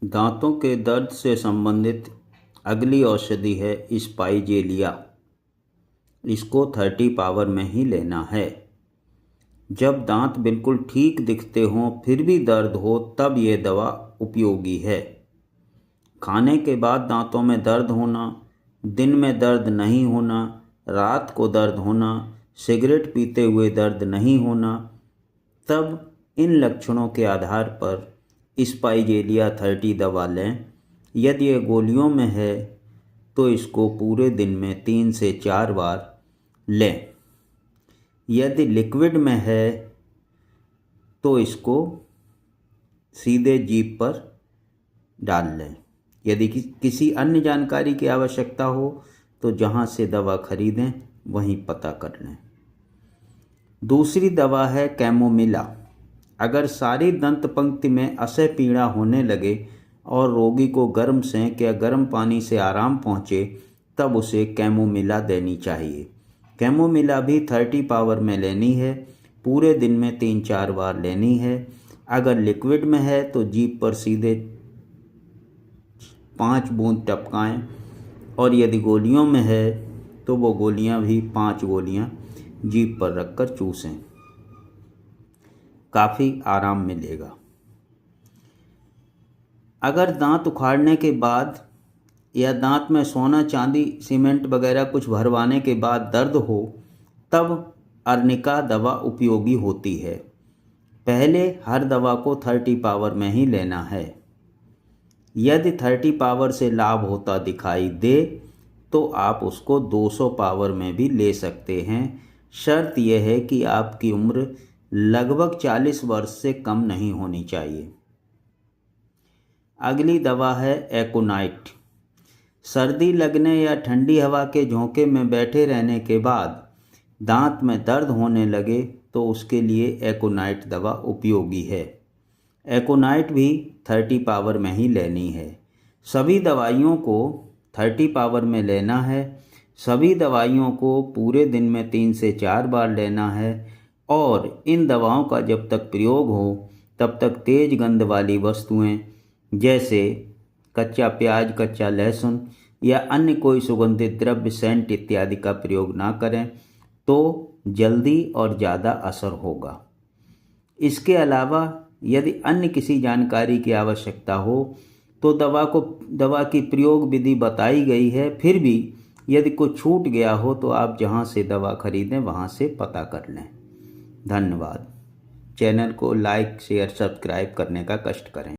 दांतों के दर्द से संबंधित अगली औषधि है स्पाइजेलिया। इसको 30 पावर में ही लेना है। जब दांत बिल्कुल ठीक दिखते हों फिर भी दर्द हो तब ये दवा उपयोगी है। खाने के बाद दांतों में दर्द होना, दिन में दर्द नहीं होना, रात को दर्द होना, सिगरेट पीते हुए दर्द नहीं होना, तब इन लक्षणों के आधार पर स्पाइजेलिया 30 दवा लें। यदि ये गोलियों में है तो इसको पूरे दिन में 3 से 4 बार लें। यदि लिक्विड में है तो इसको सीधे जीभ पर डाल लें। यदि किसी अन्य जानकारी की आवश्यकता हो तो जहाँ से दवा खरीदें वहीं पता कर लें। दूसरी दवा है कैमोमिला। अगर सारी दंत पंक्ति में असह्य पीड़ा होने लगे और रोगी को गर्म सेंक या गर्म पानी से आराम पहुँचे तब उसे कैमोमिला देनी चाहिए। कैमोमिला भी 30 पावर में लेनी है। पूरे दिन में 3-4 बार लेनी है। अगर लिक्विड में है तो जीभ पर सीधे 5 बूंद टपकाएं और यदि गोलियों में है तो वो गोलियां भी 5 गोलियां जीभ पर रखकर चूसें। काफ़ी आराम मिलेगा। अगर दांत उखाड़ने के बाद या दांत में सोना चांदी सीमेंट वगैरह कुछ भरवाने के बाद दर्द हो तब अर्निका दवा उपयोगी होती है। पहले हर दवा को 30 पावर में ही लेना है। यदि 30 पावर से लाभ होता दिखाई दे तो आप उसको 200 पावर में भी ले सकते हैं। शर्त यह है कि आपकी उम्र लगभग 40 वर्ष से कम नहीं होनी चाहिए। अगली दवा है एकोनाइट। सर्दी लगने या ठंडी हवा के झोंके में बैठे रहने के बाद दांत में दर्द होने लगे तो उसके लिए एकोनाइट दवा उपयोगी है। एकोनाइट भी 30 पावर में ही लेनी है। सभी दवाइयों को 30 पावर में लेना है। सभी दवाइयों को पूरे दिन में 3 से 4 बार लेना है और इन दवाओं का जब तक प्रयोग हो तब तक तेज गंध वाली वस्तुएं जैसे कच्चा प्याज, कच्चा लहसुन या अन्य कोई सुगंधित द्रव्य, सेंट इत्यादि का प्रयोग ना करें तो जल्दी और ज़्यादा असर होगा। इसके अलावा यदि अन्य किसी जानकारी की आवश्यकता हो तो दवा की प्रयोग विधि बताई गई है। फिर भी यदि कुछ छूट गया हो तो आप जहां से दवा खरीदें वहां से पता कर लें। धन्यवाद। चैनल को लाइक, शेयर, सब्सक्राइब करने का कष्ट करें।